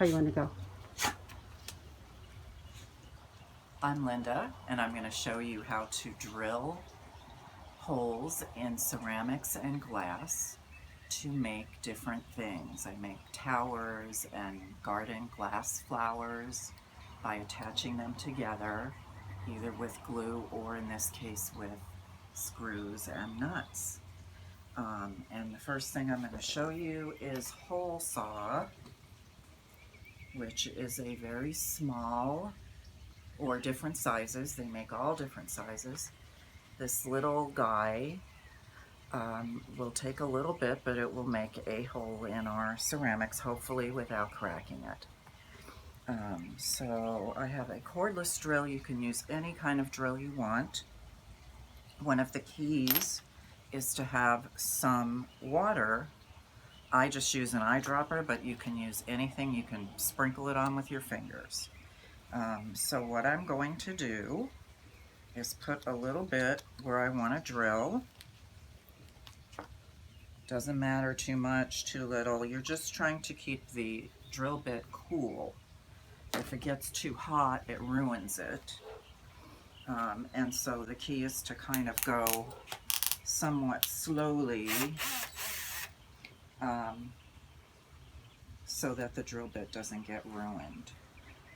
How you want to go? I'm Linda, and I'm going to show you how to drill holes in ceramics and glass to make different things. I make towers and garden glass flowers by attaching them together, either with glue or in this case with screws and nuts. And the first thing I'm going to show you is hole saw, which is a very small, or different sizes. They make all different sizes. This little guy will take a little bit, but it will make a hole in our ceramics, hopefully without cracking it. So I have a cordless drill. You can use any kind of drill you want. One of the keys is to have some water. I just use an eyedropper, but you can use anything. You can sprinkle it on with your fingers. So what I'm going to do is put a little bit where I want to drill. Doesn't matter too much, too little. You're just trying to keep the drill bit cool. If it gets too hot, it ruins it. And so the key is to kind of go somewhat slowly so that the drill bit doesn't get ruined.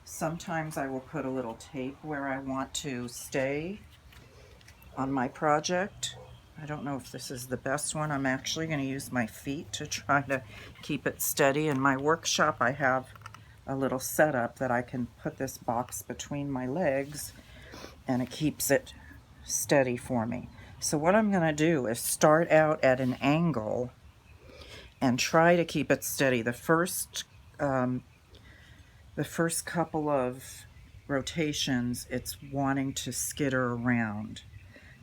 Sometimes I will put a little tape where I want to stay on my project. I don't know if this is the best one. I'm actually going to use my feet to try to keep it steady. In my workshop, I have a little setup that I can put this box between my legs and it keeps it steady for me. So what I'm going to do is start out at an angle and try to keep it steady. The first couple of rotations, it's wanting to skitter around,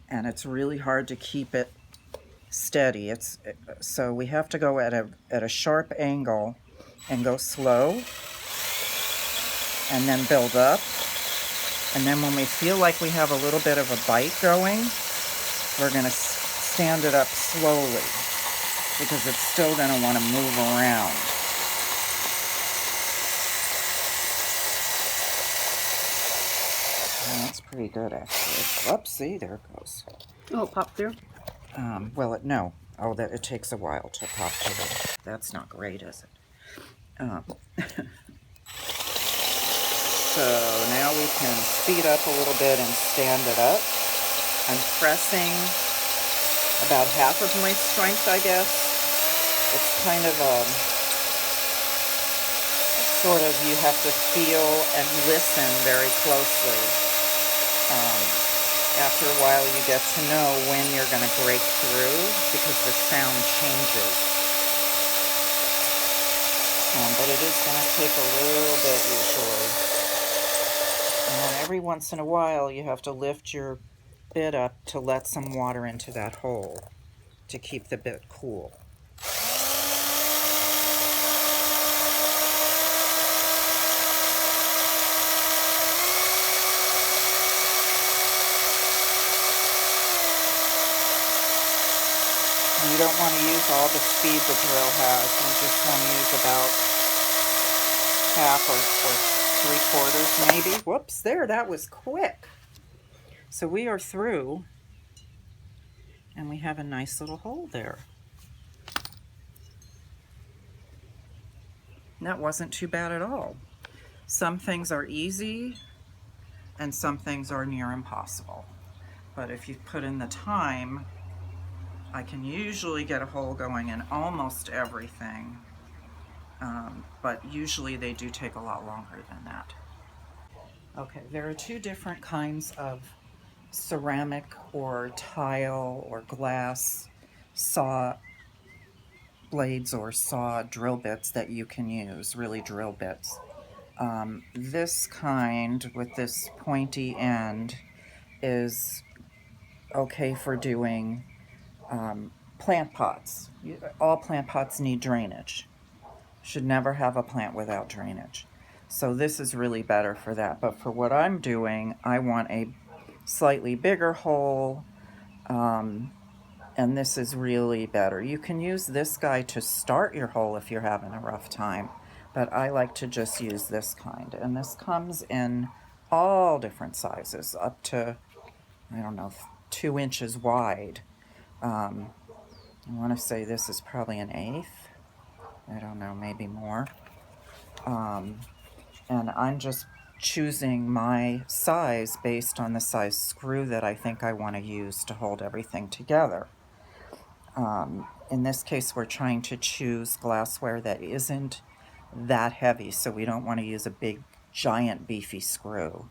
and it's really hard to keep it steady. So we have to go at a sharp angle and go slow, and then build up. And then when we feel like we have a little bit of a bite going, we're going to stand it up slowly because it's still going to want to move around. And that's pretty good, actually. Whoops, see, there it goes. Oh, pop through? Well, no. Oh, that it takes a while to pop through. That's not great, is it? So now we can speed up a little bit and stand it up. I'm pressing about half of my strength, I guess. It's kind of a sort of, you have to feel and listen very closely. After a while you get to know when you're going to break through because the sound changes. But it is going to take a little bit usually. And then every once in a while you have to lift your bit up to let some water into that hole to keep the bit cool. You don't want to use all the speed the drill has. You just want to use about half or 3/4 maybe. Whoops, there, that was quick. So we are through, and we have a nice little hole there. That wasn't too bad at all. Some things are easy, and some things are near impossible. But if you put in the time, I can usually get a hole going in almost everything. But usually they do take a lot longer than that. Okay, there are two different kinds of ceramic or tile or glass saw blades or saw drill bits that you can use, really drill bits. This kind with this pointy end is okay for doing plant pots. All plant pots need drainage. Should never have a plant without drainage. So this is really better for that. But for what I'm doing, I want a slightly bigger hole, and this is really better. You can use this guy to start your hole if you're having a rough time, but I like to just use this kind. And this comes in all different sizes, up to, I don't know, 2 inches wide. I want to say this is probably an 1/8. I don't know, maybe more. And I'm just choosing my size based on the size screw that I think I want to use to hold everything together. In this case, we're trying to choose glassware that isn't that heavy, so we don't want to use a big, giant, beefy screw.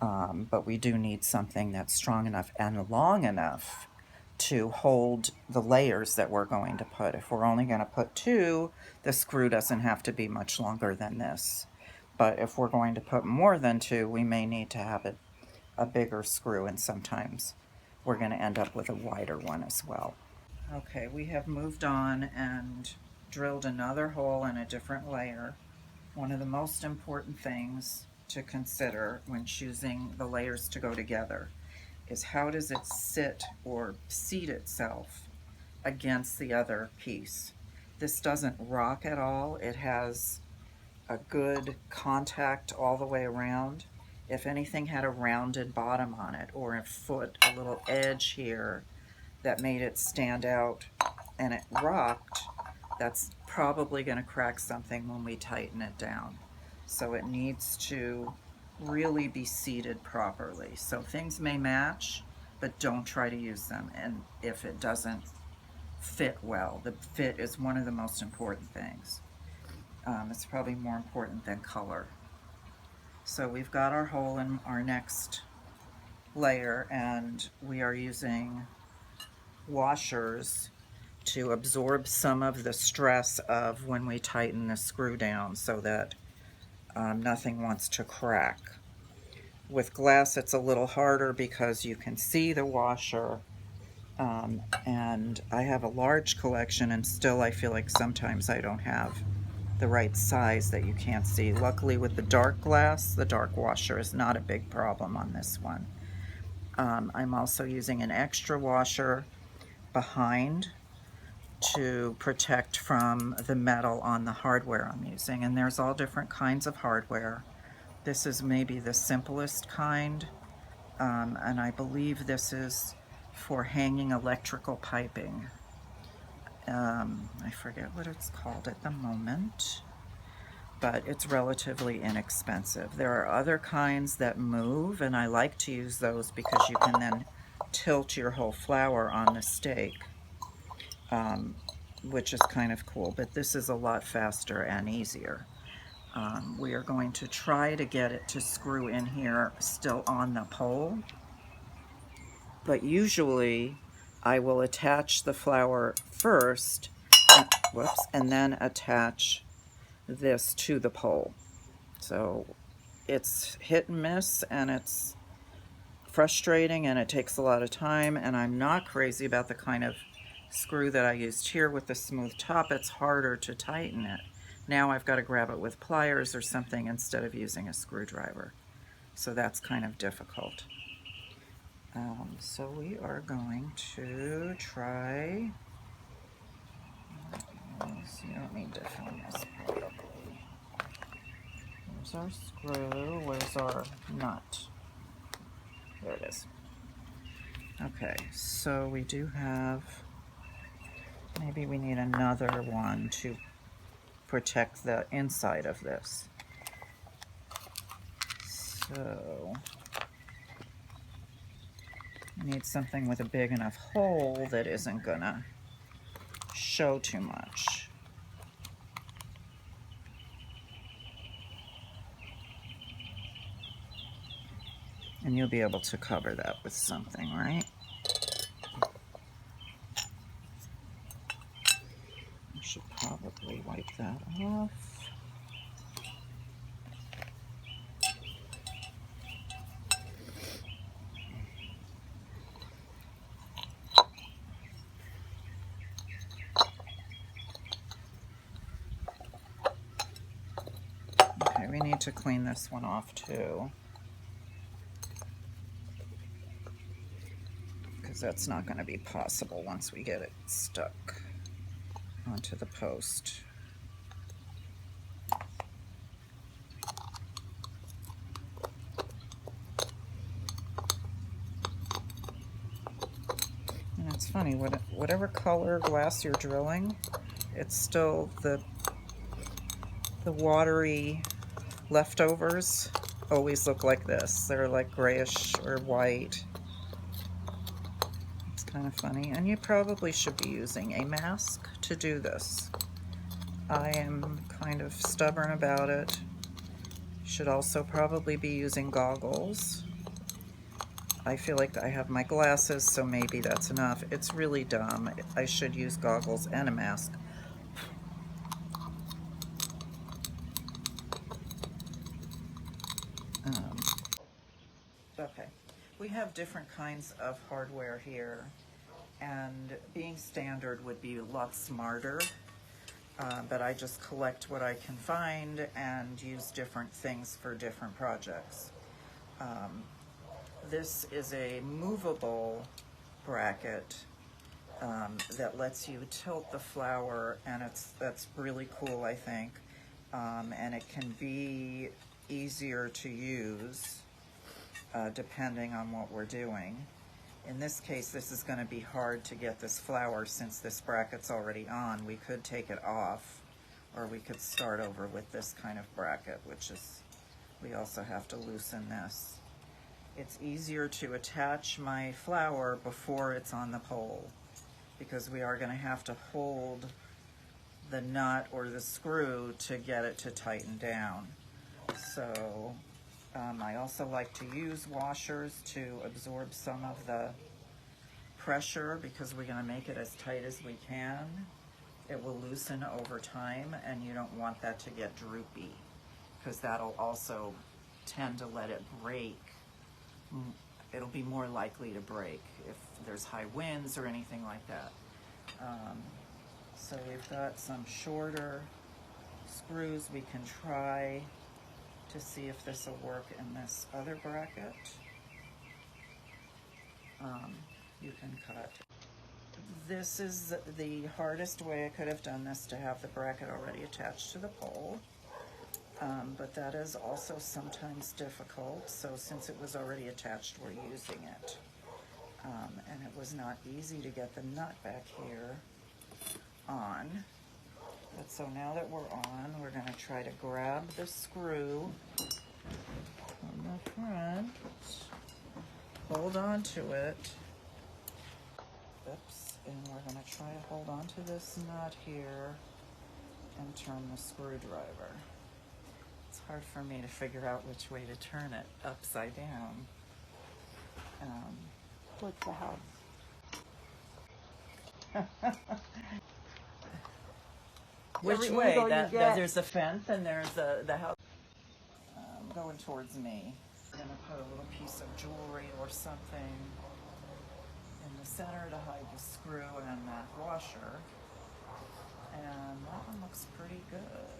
But we do need something that's strong enough and long enough to hold the layers that we're going to put. If we're only going to put 2, the screw doesn't have to be much longer than this. But if we're going to put more than 2, we may need to have a bigger screw, and sometimes we're going to end up with a wider one as well. Okay, we have moved on and drilled another hole in a different layer. One of the most important things to consider when choosing the layers to go together is how does it sit or seat itself against the other piece. This doesn't rock at all. It has a good contact all the way around. If anything had a rounded bottom on it, or a foot, a little edge here that made it stand out and it rocked, that's probably going to crack something when we tighten it down. So it needs to really be seated properly. So things may match, but don't try to use them. And if it doesn't fit well, the fit is one of the most important things. It's probably more important than color. So we've got our hole in our next layer, and we are using washers to absorb some of the stress of when we tighten the screw down so that nothing wants to crack. With glass it's a little harder because you can see the washer, and I have a large collection, and still I feel like sometimes I don't have the right size that you can't see. Luckily with the dark glass, the dark washer is not a big problem on this one. I'm also using an extra washer behind to protect from the metal on the hardware I'm using. And there's all different kinds of hardware. This is maybe the simplest kind, and I believe this is for hanging electrical piping. I forget what it's called at the moment, but it's relatively inexpensive. There are other kinds that move, and I like to use those because you can then tilt your whole flower on the stake, which is kind of cool, but this is a lot faster and easier. We are going to try to get it to screw in here still on the pole, but usually I will attach the flower first, and then attach this to the pole. So it's hit and miss, and it's frustrating, and it takes a lot of time, and I'm not crazy about the kind of screw that I used here with the smooth top. It's harder to tighten it. Now I've got to grab it with pliers or something instead of using a screwdriver. So that's kind of difficult. So we are going to try, you don't need to film this probably. There's our screw, where's our nut? There it is. Okay, so we do have, maybe we need another one to protect the inside of this. So I need something with a big enough hole that isn't gonna show too much. And you'll be able to cover that with something, right? I should probably wipe that off. Okay, we need to clean this one off too, because that's not going to be possible once we get it stuck onto the post. It's funny, whatever color glass you're drilling, it's still the watery leftovers always look like this. They're like grayish or white. It's kind of funny. And you probably should be using a mask to do this. I am kind of stubborn about it. Should also probably be using goggles. I feel like I have my glasses, so maybe that's enough. It's really dumb. I should use goggles and a mask. Okay, we have different kinds of hardware here, and being standard would be a lot smarter, but I just collect what I can find and use different things for different projects. This is a movable bracket that lets you tilt the flower, and that's really cool, I think, and it can be easier to use depending on what we're doing. In this case, this is going to be hard to get this flower since this bracket's already on. We could take it off, or we could start over with this kind of bracket, which is, we also have to loosen this. It's easier to attach my flower before it's on the pole, because we are going to have to hold the nut or the screw to get it to tighten down. So I also like to use washers to absorb some of the pressure, because we're going to make it as tight as we can. It will loosen over time, and you don't want that to get droopy, because that'll also tend to let it break. It'll be more likely to break if there's high winds or anything like that. So we've got some shorter screws we can try to see if this will work in this other bracket. You can cut. This is the hardest way I could have done this, to have the bracket already attached to the pole. But that is also sometimes difficult, so since it was already attached, we're using it. And it was not easy to get the nut back here on. But so now that we're on, we're going to try to grab the screw on the front, hold on to it, oops, and we're going to try to hold on to this nut here and turn the screwdriver. It's hard for me to figure out which way to turn it upside down. What's the house? Which way? There's a fence and there's the house. Going towards me. I'm going to put a little piece of jewelry or something in the center to hide the screw and that washer. And that one looks pretty good.